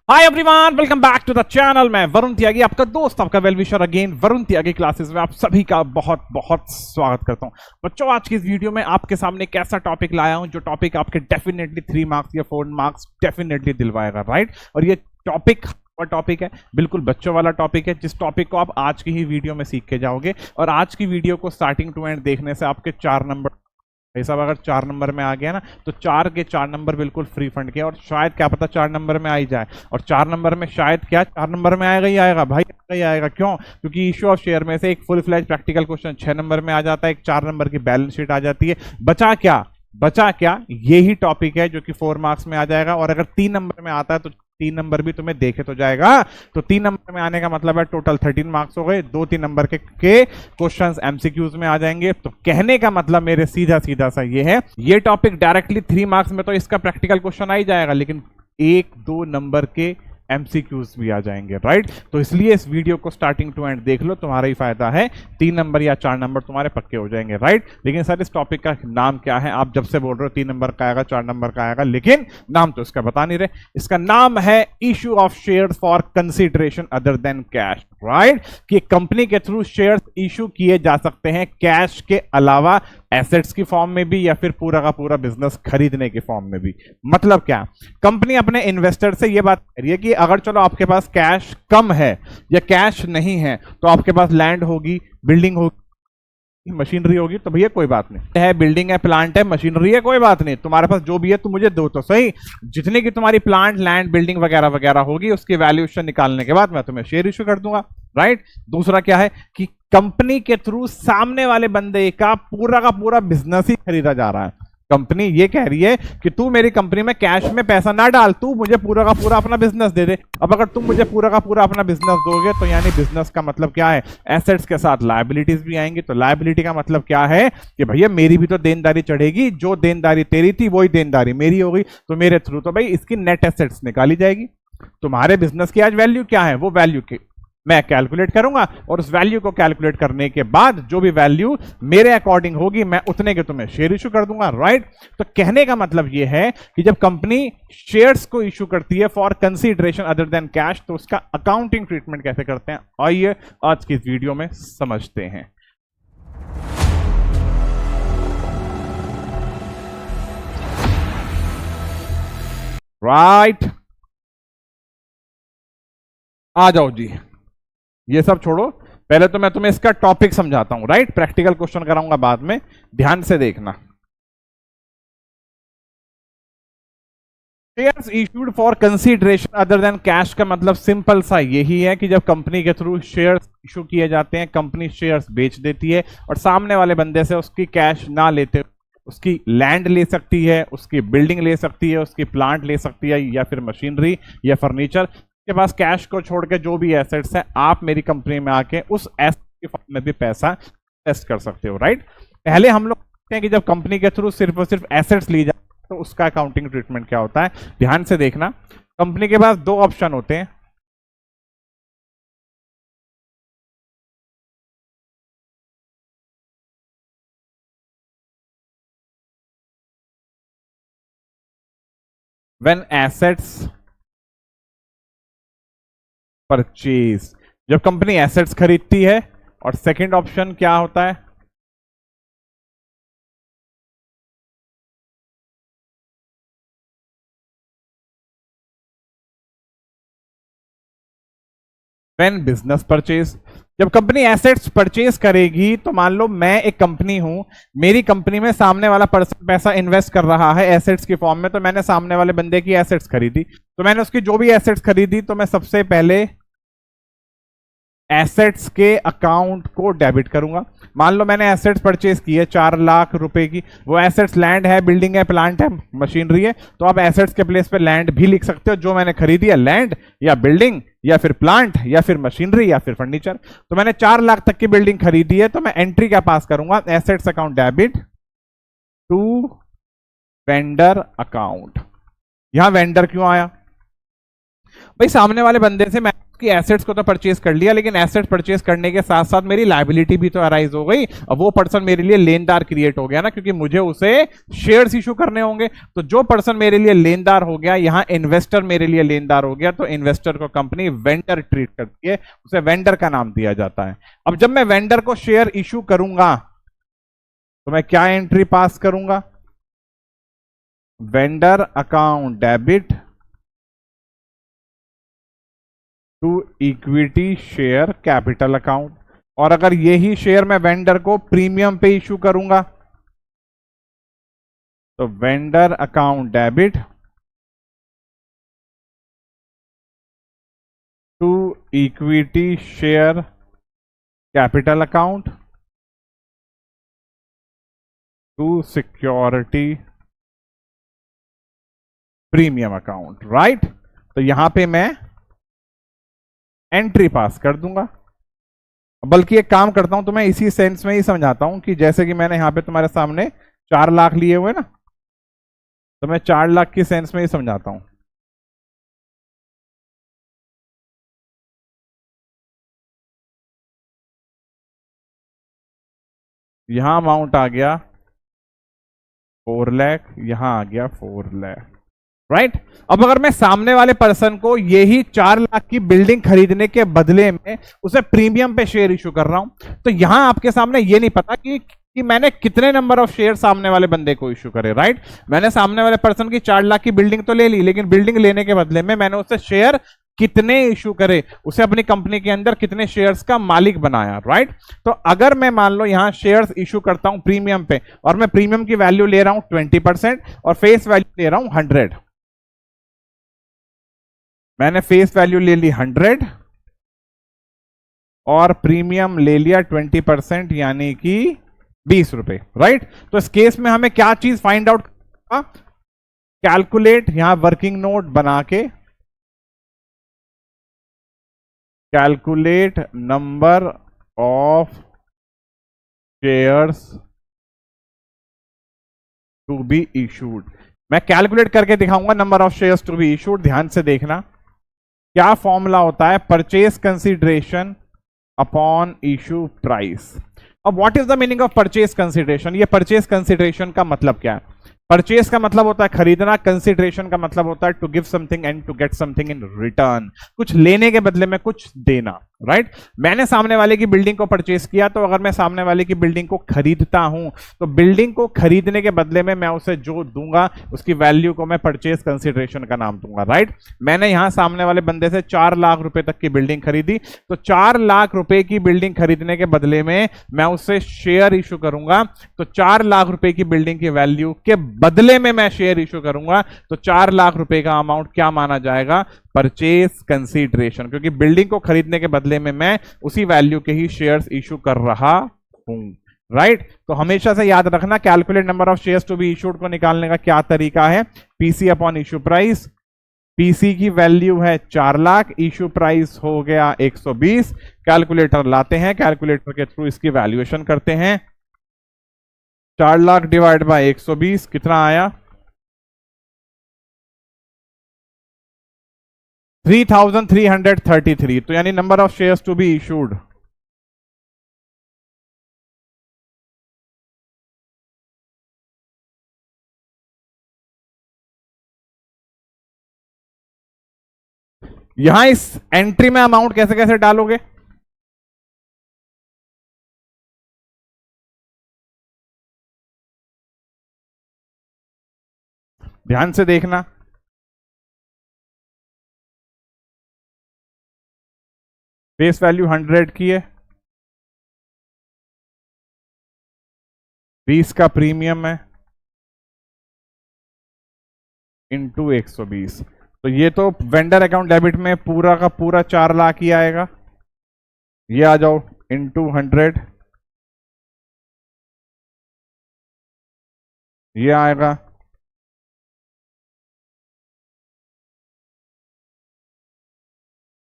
Hi everyone, welcome back to the channel. मैं वरुण त्यागी, आपका दोस्त, आपका well wisher again Varun Tyagi classes में आप सभी का बहुत बहुत स्वागत करता हूं। बच्चों, आज की इस वीडियो में आपके सामने एक ऐसा टॉपिक लाया हूं जो टॉपिक आपके डेफिनेटली 3 मार्क्स या 4 मार्क्स डेफिनेटली दिलवाएगा, राइट। और ये टॉपिक है, बिल्कुल बच्चों वाला टॉपिक है, जिस टॉपिक को आप आज की ही वीडियो में सीख के जाओगे। और आज की वीडियो को स्टार्टिंग टू एंड देखने से आपके 4 नंबर, भाई साहब अगर 4 नंबर में आ गया ना तो 4 के 4 नंबर बिल्कुल फ्री फंड के, और शायद क्या पता 4 नंबर में आ ही जाए। और 4 नंबर में शायद क्या 4 नंबर में आएगा ही आएगा भाई, आएगा ही आएगा। क्यों? क्योंकि इशू ऑफ शेयर में से एक full fledge practical question 6 number में आ जाता है, एक 4 नंबर की बैलेंस शीट आ जाती है। बचा क्या यही टॉपिक है जो कि 4 मार्क्स में आ जाएगा। और अगर 3 नंबर में आता है तो 3 नंबर भी तुम्हें देखे तो जाएगा। तो 3 नंबर में आने का मतलब है टोटल 13 मार्क्स हो गए। 2-3 नंबर के क्वेश्चंस एमसीक्यूज में आ जाएंगे। तो कहने का मतलब मेरे सीधा सा ये है, ये टॉपिक डायरेक्टली 3 मार्क्स में तो इसका प्रैक्टिकल क्वेश्चन आ ही जाएगा, लेकिन 1-2 नंबर के एमसीक्यूज भी आ जाएंगे, राइट। तो इसलिए इस वीडियो को स्टार्टिंग टू एंड देख लो, तुम्हारा ही फायदा है। 3 नंबर या 4 नंबर तुम्हारे पक्के हो जाएंगे, राइट। लेकिन सर इस टॉपिक का नाम क्या है? आप जब से बोल रहे हो 3 नंबर का आएगा, 4 नंबर का आएगा, लेकिन नाम तो इसका बता नहीं रहे। इसका नाम है issue of shares for consideration other than cash, right. कि कंपनी के थ्रू शेयर्स इशू किए जा सकते हैं कैश के अलावा, एसेट्स की फॉर्म में भी, या फिर पूरा का पूरा बिजनेस खरीदने की फॉर्म में भी। मतलब क्या? कंपनी अपने इन्वेस्टर से यह बात कह रही है कि अगर चलो आपके पास कैश कम है या कैश नहीं है, तो आपके पास लैंड होगी, बिल्डिंग होगी, मशीनरी होगी, तो भैया कोई बात नहीं है, बिल्डिंग है, प्लांट है, मशीनरी है, कोई बात नहीं, तुम्हारे पास जो भी है तुम मुझे दो तो सही। जितनी की तुम्हारी प्लांट, लैंड, बिल्डिंग वगैरह वगैरह होगी, उसकी वैल्यूएशन निकालने के बाद मैं तुम्हें शेयर इशू कर दूंगा, राइट। दूसरा क्या है कि कंपनी के थ्रू सामने वाले बंदे का पूरा बिजनेस ही खरीदा जा रहा है। कंपनी ये कह रही है कि तू मेरी कंपनी में कैश में पैसा ना डाल, तू मुझे पूरा का पूरा अपना बिजनेस दे दे। अब अगर तुम मुझे पूरा का पूरा अपना बिजनेस दोगे तो यानी बिजनेस का मतलब क्या है? एसेट्स के साथ लायबिलिटीज भी आएंगी। तो लायबिलिटी का मतलब क्या है कि भैया मेरी भी तो देनदारी चढ़ेगी, जो देनदारी तेरी थी वही देनदारी मेरी हो गई, तो मेरे थ्रू तो भाई इसकी नेट एसेट्स निकाली जाएगी। तुम्हारे बिजनेस की आज वैल्यू क्या है, वो वैल्यू की मैं कैलकुलेट करूंगा, और उस वैल्यू को कैलकुलेट करने के बाद जो भी वैल्यू मेरे अकॉर्डिंग होगी मैं उतने के तुम्हें शेयर इशू कर दूंगा, राइट। तो कहने का मतलब यह है कि जब कंपनी शेयर्स को इशू करती है for consideration other than cash, तो उसका अकाउंटिंग ट्रीटमेंट कैसे करते हैं, आइए आज की इस वीडियो में समझते हैं, राइट। आ जाओ जी, ये सब छोड़ो, पहले तो मैं तुम्हें इसका टॉपिक समझाता हूं, राइट। प्रैक्टिकल क्वेश्चन कराऊंगा बाद में, ध्यान से देखना। Shares issued for consideration other than cash का मतलब सिंपल सा यही है कि जब कंपनी के थ्रू शेयर्स इशू किए जाते हैं, कंपनी शेयर्स बेच देती है और सामने वाले बंदे से उसकी कैश ना लेते, उसकी लैंड ले सकती है, उसकी बिल्डिंग ले सकती है, उसकी प्लांट ले सकती है, या फिर मशीनरी या फर्नीचर के पास कैश को छोड़ के जो भी एसेट्स है, आप मेरी कंपनी में आके उस एसेट की फॉर्म में भी पैसा इन्वेस्ट कर सकते हो, राइट। पहले हम लोग देखते हैं कि जब कंपनी के थ्रू सिर्फ और सिर्फ एसेट्स ली जाए तो उसका अकाउंटिंग ट्रीटमेंट क्या होता है। ध्यान से देखना, कंपनी के पास 2 ऑप्शन होते हैं। व्हेन एसेट्स परचेज, जब कंपनी एसेट्स खरीदती है, और सेकंड ऑप्शन क्या होता है? व्हेन बिजनेस परचेज, जब कंपनी एसेट्स परचेज करेगी, तो मान लो मैं एक कंपनी हूं, मेरी कंपनी में सामने वाला पर्सन पैसा इन्वेस्ट कर रहा है एसेट्स की फॉर्म में, तो मैंने सामने वाले बंदे की एसेट्स खरीदी, तो मैंने उसकी जो भी एसेट्स खरीदी तो मैं सबसे पहले एसेट्स के अकाउंट को डेबिट करूंगा। मान लो मैंने एसेट्स परचेज की है 4 लाख रुपए की, वो एसेट्स लैंड है, बिल्डिंग है, प्लांट है, मशीनरी है, तो आप एसेट्स के प्लेस पे लैंड भी लिख सकते हो, जो मैंने खरीदी है, लैंड या बिल्डिंग या फिर प्लांट या फिर मशीनरी या फिर फर्नीचर। तो मैंने 4 लाख तक की बिल्डिंग खरीदी है, तो मैं एंट्री क्या पास करूंगा, assets account debit to vendor account. यहां वेंडर क्यों आया भाई? सामने वाले बंदे से मैं उसकी एसेट्स को तो परचेज कर लिया, लेकिन एसेट्स परचेज करने के साथ साथ मेरी लायबिलिटी भी तो अराइज हो गई। अब वो पर्सन मेरे लिए लेनदार क्रिएट हो गया ना, क्योंकि मुझे उसे शेयर्स इशू करने होंगे। तो जो पर्सन मेरे लिए लेनदार हो गया, यहां इन्वेस्टर मेरे लिए लेनदार हो गया, तो इन्वेस्टर को कंपनी वेंडर ट्रीट करती है, उसे वेंडर का नाम दिया जाता है। अब जब मैं वेंडर को शेयर इशू करूंगा तो मैं क्या एंट्री पास करूंगा? Vendor account debit to equity share capital account. और अगर यही शेयर मैं वेंडर को प्रीमियम पे इशू करूंगा तो vendor account debit to equity share capital account to security premium account, right. तो यहां पे मैं एंट्री पास कर दूंगा। बल्कि एक काम करता हूं, तो मैं इसी सेंस में ही समझाता हूं कि जैसे कि मैंने यहां पे तुम्हारे सामने 4 लाख लिए हुए ना, तो मैं 4 लाख की सेंस में ही समझाता हूं। यहां अमाउंट आ गया 4 लाख, यहां आ गया 4 लाख, राइट। अब अगर मैं सामने वाले पर्सन को यही 4 लाख की बिल्डिंग खरीदने के बदले में उसे प्रीमियम पे शेयर इशू कर रहा हूं, तो यहां आपके सामने ये नहीं पता कि मैंने कितने नंबर ऑफ शेयर सामने वाले बंदे को इशू करे, राइट। मैंने सामने वाले पर्सन की 4 लाख की बिल्डिंग तो ले ली, लेकिन बिल्डिंग लेने के बदले में मैंने उससे शेयर कितने इशू करे, उसे अपनी कंपनी के अंदर कितने शेयर्स का मालिक बनाया, राइट। तो अगर मैं मान लो यहां शेयर्स इशू करता हूं प्रीमियम पे, और मैं प्रीमियम की वैल्यू ले रहा हूं 20% और फेस वैल्यू ले रहा हूं 100, मैंने फेस वैल्यू ले ली 100 और प्रीमियम ले लिया 20%, यानी कि 20 रुपए, राइट। तो इस केस में हमें क्या चीज फाइंड आउट, कैलकुलेट, यहां वर्किंग नोट बना के calculate number of shares to be issued. मैं कैलकुलेट करके दिखाऊंगा number of shares to be issued. ध्यान से देखना क्या फॉर्मूला होता है, purchase consideration upon issue price. अब what is the meaning of purchase consideration? ये परचेज कंसीडरेशन का मतलब क्या है? परचेज का मतलब होता है खरीदना, कंसीडरेशन का मतलब होता है to give something and to get something in return, कुछ लेने के बदले में कुछ देना, राइट। मैंने सामने वाले की बिल्डिंग को परचेज किया, तो अगर मैं सामने वाले की बिल्डिंग को खरीदता हूं तो बिल्डिंग को खरीदने के बदले में मैं उसे जो दूंगा उसकी वैल्यू को मैं परचेज कंसीडरेशन का नाम दूंगा, राइट। मैंने यहां सामने वाले बंदे से 4 लाख रुपए तक की बिल्डिंग खरीदी, तो 4 लाख रुपए की बिल्डिंग खरीदने के बदले में मैं उससे शेयर इशू करूंगा, तो 4 लाख रुपए की बिल्डिंग की वैल्यू के बदले में मैं शेयर इशू करूंगा, तो 4 लाख रुपए का अमाउंट क्या माना जाएगा? परचेज कंसीडरेशन, क्योंकि बिल्डिंग को खरीदने के बदले में मैं उसी वैल्यू के ही शेयर्स इशू कर रहा हूं, राइट। तो हमेशा से याद रखना, calculate number of shares to be issued को निकालने का क्या तरीका है? PC upon issue price. PC की वैल्यू है 4 लाख, इशू प्राइस हो गया 120। कैलकुलेटर लाते हैं, कैलकुलेटर के थ्रू इसकी वैल्यूएशन करते हैं। 4 लाख डिवाइड बाय 120 कितना आया? 3333। तो यानी number of shares to be issued यहां इस एंट्री में अमाउंट कैसे कैसे डालोगे? ध्यान से देखना, फेस वैल्यू 100 की है, 20 का प्रीमियम है, इंटू 120। तो ये तो वेंडर अकाउंट डेबिट में पूरा का पूरा 4 लाख ही आएगा। ये आ जाओ इंटू 100, ये आएगा,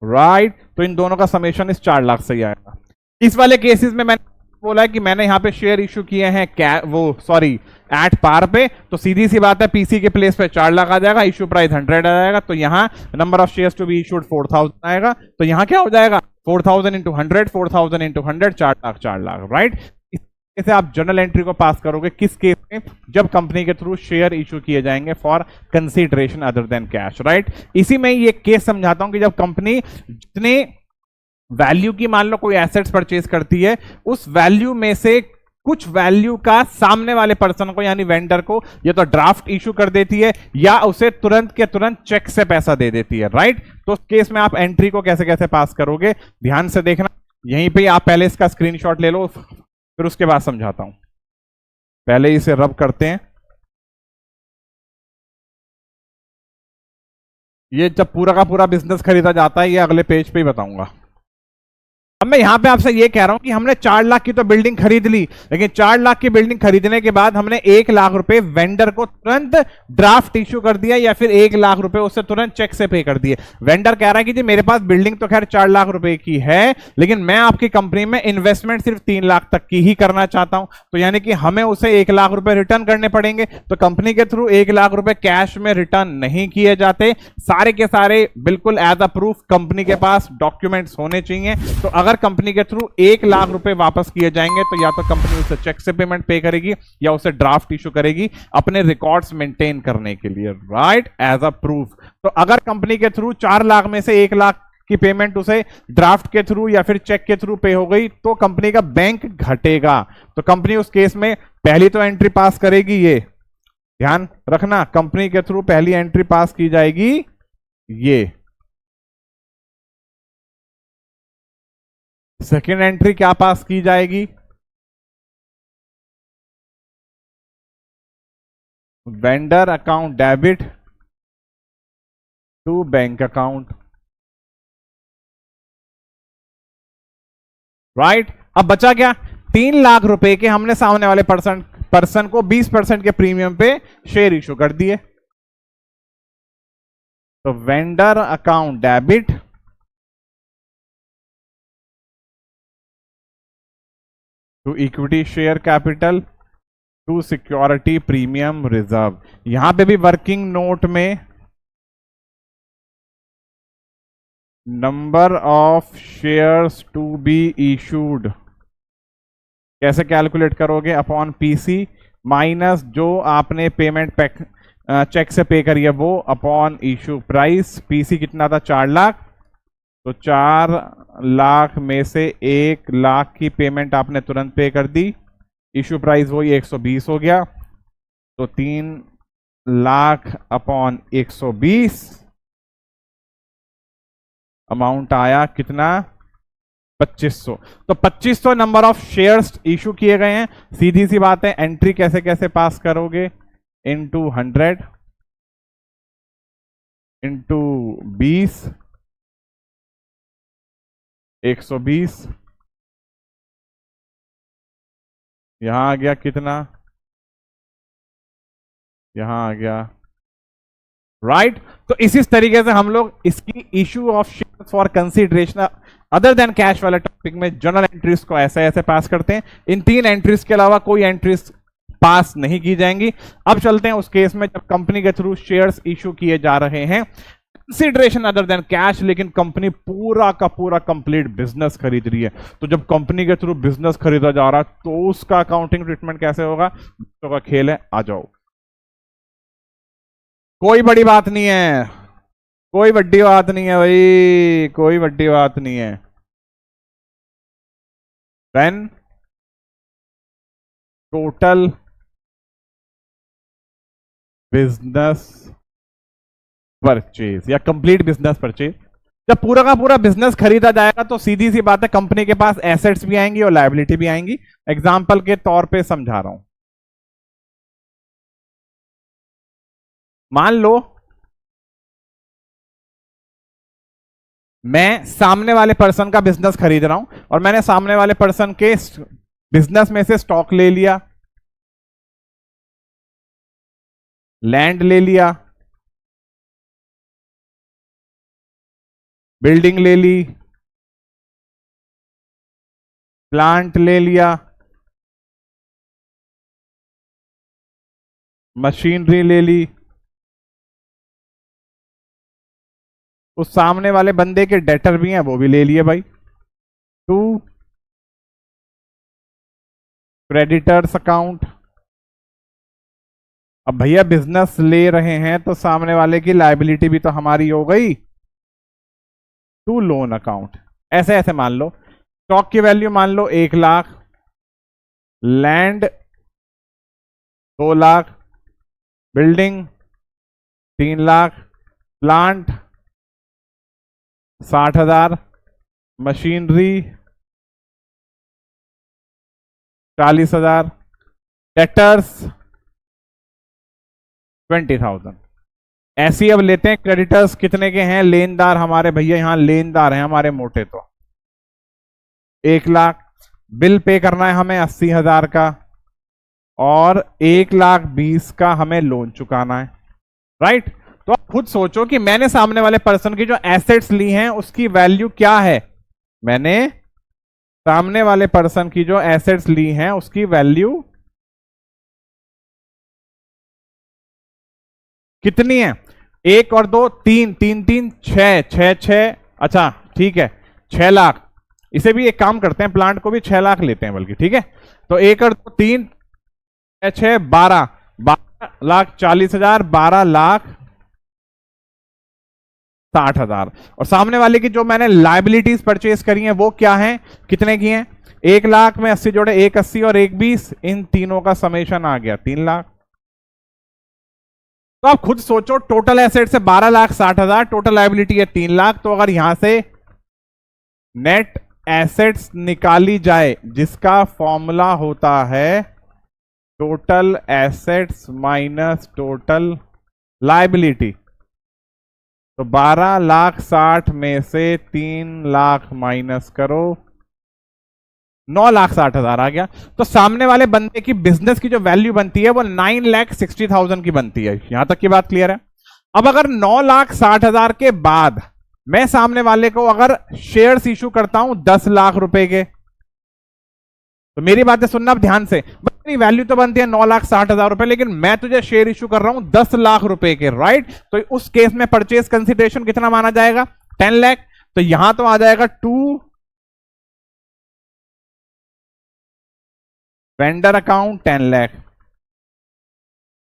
राइट। तो इन दोनों का समेशन इस 4 लाख से ही आएगा। इस वाले केसेस में मैंने बोला है कि मैंने यहाँ पे शेयर इशू किए हैं एट पार पे, तो सीधी सी बात है पीसी के प्लेस पे 4 लाख आ जाएगा, इशू प्राइस 100 आ जाएगा, तो यहाँ number of shares to be issued 4000 आएगा, तो यहाँ क्या हो जाएगा 4000 इंटू 100, 4000 इंटू 100, 4 लाख, राइट। इसे आप जर्नल एंट्री को पास करोगे किस केस में, जब कंपनी के थ्रू शेयर इशू किए जाएंगे for consideration other than cash, right. इसी में ये केस समझाता हूं कि जब कंपनी जितने वैल्यू की मान लो कोई एसेट्स परचेज करती है, उस वैल्यू में से कुछ वैल्यू का सामने वाले पर्सन को यानी वेंडर को या तो ड्राफ्ट इशू कर देती है या उसे तुरंत के तुरंत चेक से पैसा दे देती है, राइट। तो उस केस में आप एंट्री को कैसे कैसे पास करोगे ध्यान से देखना, यहीं पे आप पहले इसका स्क्रीनशॉट ले लो, फिर उसके बाद समझाता हूं। पहले इसे रब करते हैं। ये जब पूरा का पूरा बिजनेस खरीदा जाता है, ये अगले पेज पे ही बताऊंगा। अब मैं यहां पे आपसे ये कह रहा हूं कि हमने 4 लाख की तो बिल्डिंग खरीद ली, लेकिन 4 लाख की बिल्डिंग खरीदने के बाद हमने 1 लाख रुपए वेंडर को तुरंत ड्राफ्ट इशू कर दिया या फिर 1 लाख रुपए उससे तुरंत चेक से पे कर दिए। वेंडर कह रहा है कि जी मेरे पास बिल्डिंग तो खैर 4 लाख रुपए की है, लेकिन मैं आपकी कंपनी में इन्वेस्टमेंट सिर्फ 3 लाख तक की ही करना चाहता हूं, तो यानी कि हमें उसे 1 लाख रुपए रिटर्न करने पड़ेंगे। तो कंपनी के थ्रू 1 लाख रुपए कैश में रिटर्न नहीं किए जाते, सारे के सारे बिल्कुल एज अ प्रूफ कंपनी के पास डॉक्यूमेंट्स होने चाहिए। तो अगर कंपनी के थ्रू 1 लाख रुपए वापस किए जाएंगे तो या तो कंपनी उसे चेक से पेमेंट पे करेगी या उसे ड्राफ्ट इशू करेगी अपने रिकॉर्ड्स मेंटेन करने के लिए, राइट, एज अ प्रूफ। तो अगर कंपनी के थ्रू 4 लाख में से 1 लाख की पेमेंट उसे ड्राफ्ट के थ्रू या फिर चेक के थ्रू पे हो गई तो कंपनी का बैंक घटेगा। तो कंपनी उस केस में पहली तो एंट्री पास करेगी, ये ध्यान रखना, कंपनी के थ्रू पहली एंट्री पास की जाएगी ये। सेकेंड एंट्री क्या पास की जाएगी, vendor account debit to bank account, right. अब बचा क्या, 3 लाख रुपए के हमने सामने वाले पर्सन को 20% के प्रीमियम पे शेयर इशू कर दिए, तो vendor account debit to equity share capital to security premium reserve. यहां पे भी वर्किंग नोट में number of shares to be issued कैसे कैलकुलेट करोगे, अपॉन पीसी माइनस जो आपने पेमेंट चेक से पे करी है वो, अपॉन इशू प्राइस। पीसी कितना था 4 लाख, तो 4 लाख में से 1 लाख की पेमेंट आपने तुरंत पे कर दी, इशू प्राइस वही 120 हो गया, तो 3 लाख अपॉन 120 अमाउंट आया कितना 2500। तो 2500 नंबर ऑफ शेयर्स इशू किए गए हैं। सीधी सी बात है, एंट्री कैसे कैसे पास करोगे, इंटू 100 इंटू 20 120, यहां आ गया कितना, यहां आ गया, राइट। तो इसी तरीके से हम लोग इसकी issue of shares for consideration other than cash वाले टॉपिक में जर्नल एंट्रीज को ऐसे ऐसे पास करते हैं। इन 3 एंट्रीज के अलावा कोई एंट्रीज पास नहीं की जाएंगी। अब चलते हैं उस केस में जब कंपनी के थ्रू शेयर्स इशू किए जा रहे हैं कंसीडरेशन अदर देन कैश, लेकिन कंपनी पूरा का पूरा कंप्लीट बिजनेस खरीद रही है। तो जब कंपनी के थ्रू बिजनेस खरीदा जा रहा है तो उसका अकाउंटिंग ट्रीटमेंट कैसे होगा, बच्चों का खेल है, आ जाओ। कोई बड़ी बात नहीं है, कोई बड़ी बात नहीं है भाई, कोई बड़ी बात नहीं है। व्हेन टोटल बिजनेस परचेज या कंप्लीट बिजनेस परचेज, जब पूरा का पूरा बिजनेस खरीदा जाएगा तो सीधी सी बात है कंपनी के पास एसेट्स भी आएंगी और लायबिलिटी भी आएंगी। एग्जांपल के तौर पे समझा रहा हूं, मान लो मैं सामने वाले पर्सन का बिजनेस खरीद रहा हूं और मैंने सामने वाले पर्सन के बिजनेस में से स्टॉक ले लिया, लैंड ले लिया, बिल्डिंग ले ली, प्लांट ले लिया, मशीनरी ले ली, उस सामने वाले बंदे के डेटर भी हैं वो भी ले लिए भाई। 2 क्रेडिटर्स अकाउंट। अब भैया बिजनेस ले रहे हैं तो सामने वाले की लायबिलिटी भी तो हमारी हो गई। 2 लोन अकाउंट। ऐसे ऐसे मान लो, स्टॉक की वैल्यू मान लो 1 lakh, land 2 lakh, building 3 lakh, plant 60,000, machinery 40,000, debtors 20,000। ऐसे ही अब लेते हैं क्रेडिटर्स कितने के हैं, लेनदार हमारे भैया यहां लेनदार हैं हमारे मोटे तो 1 लाख, बिल पे करना है हमें 80,000 का, और 1,20,000 का हमें लोन चुकाना है। राइट। तो आप खुद सोचो कि मैंने सामने वाले पर्सन की जो एसेट्स ली हैं उसकी वैल्यू क्या है। मैंने सामने वाले पर्सन की जो एसेट्स ली हैं उसकी वैल्यू कितनी है। 1 और 2 3, 3 3 6, 6 6, अच्छा ठीक है 6 लाख। इसे भी एक काम करते हैं, प्लांट को भी 6 लाख लेते हैं बल्कि, ठीक है। तो 1 और 2 3 6 6 12, 12,40,000, 12,60,000। और सामने वाले की जो मैंने लाइबिलिटीज परचेज करी हैं वो क्या है, कितने की हैं। 1 लाख में 80 जोड़े 1,80 और 1,20, इन तीनों का समेशन आ गया 3 लाख। तो आप खुद सोचो, टोटल एसेट से 12,60,000, टोटल लाइबिलिटी है 3 लाख। तो अगर यहां से नेट एसेट्स निकाली जाए जिसका फॉर्मूला होता है total assets minus total liability, तो 12,60,000 में से 3 लाख माइनस करो, 9,60,000 आ गया। तो सामने वाले बंदे की बिजनेस की जो वैल्यू बनती है वो 9,60,000 की बनती है। यहां तक की बात क्लियर है। अब अगर 9,60,000 के बाद मैं सामने वाले को अगर शेयर्स इशू करता हूं 10 लाख रुपए के, तो मेरी बातें सुनना अब ध्यान से। मेरी वैल्यू तो बनती है 9,60,000 रुपए, लेकिन मैं तुझे शेयर इशू कर रहा हूं 10 लाख रुपए के, राइट। तो उस केस में परचेज कंसिडरेशन कितना माना जाएगा, 10 लाख। तो यहां तो आ जाएगा 2 वेंडर अकाउंट 10 लाख।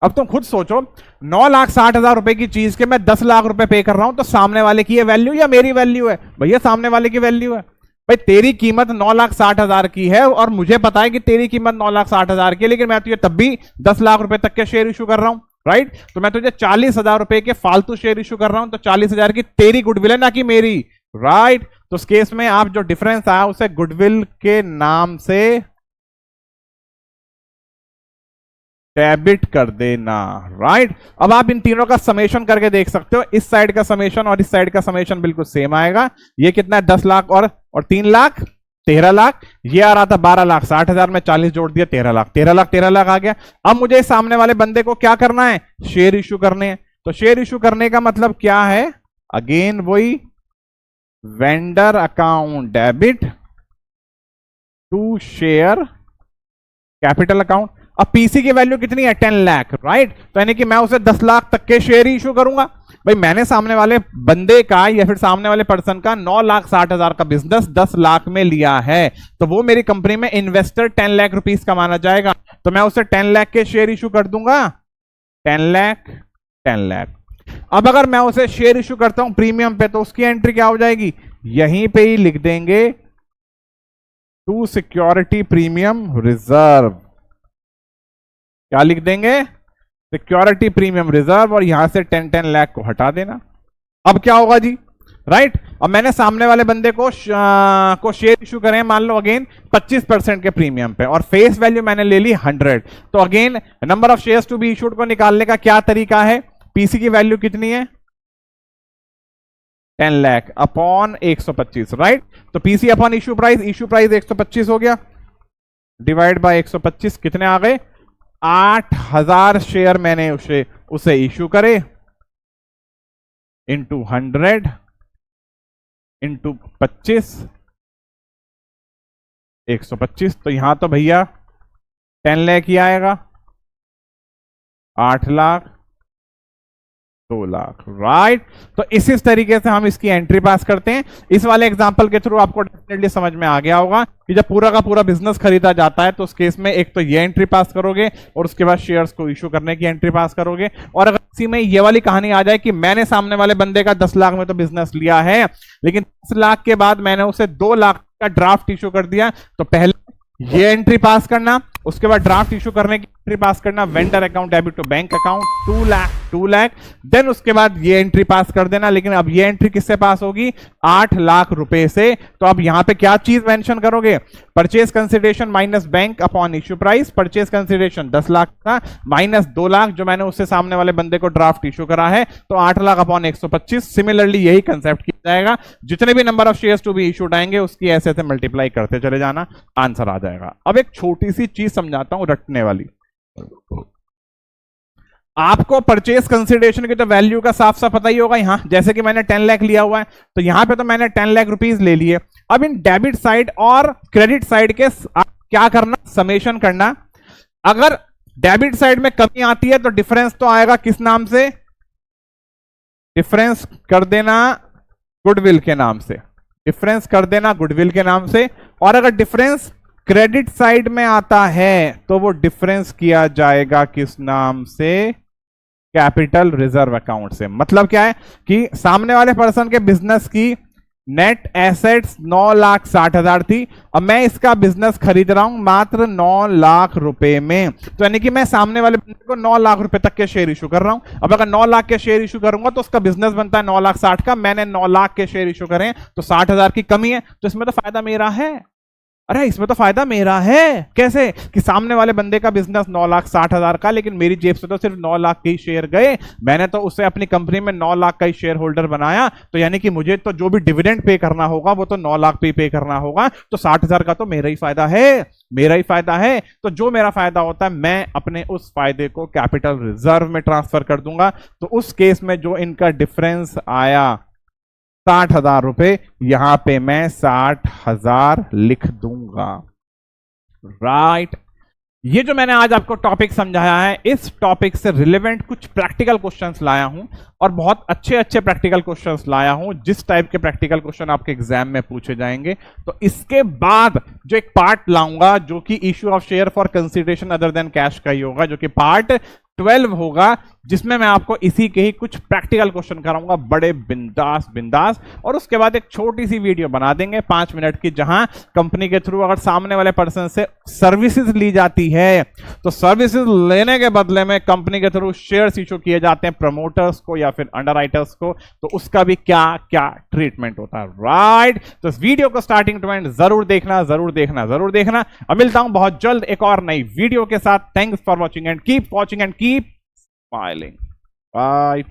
अब तुम खुद सोचो, 9,60,000 रुपए की चीज के मैं 10 लाख रुपए पे कर रहा हूं, तो सामने वाले की ये वैल्यू या मेरी वैल्यू है, भैया सामने वाले की वैल्यू है। भाई तेरी कीमत 9,60,000 की है और मुझे पता है कि तेरी कीमत 9,60,000 की है, लेकिन मैं तुझे तब भी 10 लाख रुपए तक के शेयर इशू कर रहा हूं, राइट। तो मैं तुझे 40,000 रुपए के फालतू शेयर इशू कर रहा हूं, तो 40,000 की तेरी गुडविल है ना कि मेरी, राइट। तो उस केस में आप जो डिफरेंस आया उसे गुडविल के नाम से डेबिट कर देना, राइट। अब आप इन तीनों का समेशन करके देख सकते हो, इस साइड का समेशन और इस साइड का समेशन बिल्कुल सेम आएगा। ये कितना है 10 लाख और 3 लाख 13 लाख। ये आ रहा था 12,60,000 में 40 जोड़ दिया 13 लाख, 13 लाख 13 लाख आ गया। अब मुझे सामने वाले बंदे को क्या करना है, शेयर इशू करने हैं। तो शेयर इशू करने का मतलब क्या है, अगेन वही vendor account debit to share capital account. अब पीसी की वैल्यू कितनी है 10 लाख, राइट। तो यानी कि मैं उसे 10 लाख तक के शेयर ही इशू करूंगा। भाई मैंने सामने वाले बंदे का या फिर सामने वाले पर्सन का 9,60,000 का बिजनेस 10 लाख में लिया है, तो वो मेरी कंपनी में इन्वेस्टर 10 लाख रुपीस का माना जाएगा। तो मैं उसे 10 लाख के शेयर इशू कर दूंगा, 10 लाख 10 लाख। अब अगर मैं उसे शेयर इशू करता हूं प्रीमियम पे, तो उसकी एंट्री क्या हो जाएगी, यहीं पे ही लिख देंगे टू सिक्योरिटी प्रीमियम रिजर्व। क्या लिख देंगे, सिक्योरिटी प्रीमियम रिजर्व, और यहां से 10 लाख को हटा देना। अब क्या होगा जी, राइट। अब मैंने सामने वाले बंदे को शेयर इशू करें मान लो अगेन 25% के प्रीमियम पे, और फेस वैल्यू मैंने ले ली 100। तो again number of shares to be issued को निकालने का क्या तरीका है, पीसी की वैल्यू कितनी है 10 लाख अपॉन 125, राइट। तो पीसी अपॉन इशू प्राइस 125 हो गया, डिवाइड बाय 125 कितने आ गए, 8,000 शेयर मैंने उसे इशू करे, इंटू 100 इंटू 25, 125। तो यहां तो भैया 10 लाख ही आएगा, 8 लाख, 2 लाख, राइट। तो इसी तरीके से हम इसकी एंट्री पास करते हैं। इस वाले एग्जांपल के थ्रू आपको डेफिनेटली समझ में आ गया होगा कि जब पूरा का पूरा बिजनेस खरीदा जाता है तो उस केस में एक तो ये एंट्री पास करोगे और उसके बाद शेयर्स को इशू करने की एंट्री पास करोगे। और अगर इसी में ये वाली कहानी आ जाए कि मैंने सामने वाले बंदे का 10 लाख में तो बिजनेस लिया है, लेकिन 10 लाख के बाद मैंने उसे 2 लाख का ड्राफ्ट इशू कर दिया, तो पहले ये एंट्री पास करना, उसके बाद ड्राफ्ट इशू करने की एंट्री पास करना, vendor account debit to bank account 2 lakh, then उसके बाद ये एंट्री पास कर देना। लेकिन अब ये एंट्री किससे पास होगी? 8 लाख रुपए से। तो अब यहां पे क्या चीज मेंशन करोगे? Purchase consideration minus bank upon issue price. Purchase consideration 10 lakh था माइनस 2 लाख जो मैंने उससे सामने वाले बंदे को ड्राफ्ट इशू करा है, तो 8 लाख अपॉन 125। सिमिलरली यही कंसेप्ट किया जाएगा, जितने भी number of shares to be issued आएंगे उसकी ऐसे ऐसे मल्टीप्लाई करते चले जाना, आंसर आ जाएगा। अब एक छोटी सी चीज समझाता हूं रटने वाली। आपको परचेस कंसिडरेशन की तो वैल्यू का साफ साफ पता ही होगा। यहां जैसे कि मैंने 10 लाख लिया हुआ है, तो यहां पे तो मैंने 10 लाख रुपीस ले लिए। अब इन डेबिट साइड और क्रेडिट साइड के क्या करना? समेशन करना। अगर डेबिट साइड में कमी आती है तो डिफरेंस तो आएगा किस नाम से? डिफरेंस कर देना गुडविल के नाम से। डिफरेंस कर देना गुडविल के नाम से। और अगर डिफरेंस क्रेडिट साइड में आता है तो वो डिफरेंस किया जाएगा किस नाम से? कैपिटल रिजर्व अकाउंट से। मतलब क्या है कि सामने वाले पर्सन के बिजनेस की नेट एसेट्स 9,60,000 थी, अब मैं इसका बिजनेस खरीद रहा हूं मात्र 9 लाख रुपए में, तो यानी कि मैं सामने वाले बंदे को 9 लाख रुपए तक के शेयर इशू कर रहा हूं। अब अगर 9 लाख के शेयर इशू करूंगा तो उसका बिजनेस बनता है 9,60,000 का, मैंने 9 लाख के शेयर इशू करें तो 60,000 की कमी है, तो इसमें तो फायदा मेरा है। अरे इसमें तो फायदा मेरा है। कैसे? कि सामने वाले बंदे का बिजनेस 9,60,000 का, लेकिन मेरी जेब से तो सिर्फ 9 लाख के ही शेयर गए, मैंने तो उससे अपनी कंपनी में 9 लाख का ही शेयर होल्डर बनाया, तो यानी कि मुझे तो जो भी डिविडेंड पे करना होगा वो तो 9 लाख पे करना होगा, तो 60,000 का तो मेरा ही फायदा है, मेरा ही फायदा है। तो जो मेरा फायदा होता है मैं अपने उस फायदे को कैपिटल रिजर्व में ट्रांसफर कर दूंगा। तो उस केस में जो इनका डिफरेंस आया 60,000 रुपए, यहां पे मैं 60,000 लिख दूंगा, राइट। ये जो मैंने आज आपको टॉपिक समझाया है, इस टॉपिक से रिलेवेंट कुछ प्रैक्टिकल क्वेश्चंस लाया हूं, और बहुत अच्छे अच्छे प्रैक्टिकल क्वेश्चंस लाया हूं, जिस टाइप के प्रैक्टिकल क्वेश्चन आपके एग्जाम में पूछे जाएंगे। तो इसके बाद जो एक पार्ट लाऊंगा जो कि issue of share for consideration other than cash का ही होगा, जो कि पार्ट 12 होगा, जिसमें मैं आपको इसी के ही कुछ प्रैक्टिकल क्वेश्चन कराऊंगा बड़े बिंदास बिंदास। और उसके बाद एक छोटी सी वीडियो बना देंगे 5 मिनट की, जहां कंपनी के थ्रू अगर सामने वाले पर्सन से सर्विसेज ली जाती है तो सर्विसेज लेने के बदले में कंपनी के थ्रू शेयर्स इशू किए जाते हैं प्रमोटर्स को या फिर अंडरराइटर्स को, तो उसका भी क्या क्या ट्रीटमेंट होता है, राइट। तो इस वीडियो को स्टार्टिंग टू एंड जरूर देखना, जरूर देखना, जरूर देखना। अब मिलता हूं बहुत जल्द एक और नई वीडियो के साथ। Thanks for watching and keep watching and keep smiling. Bye.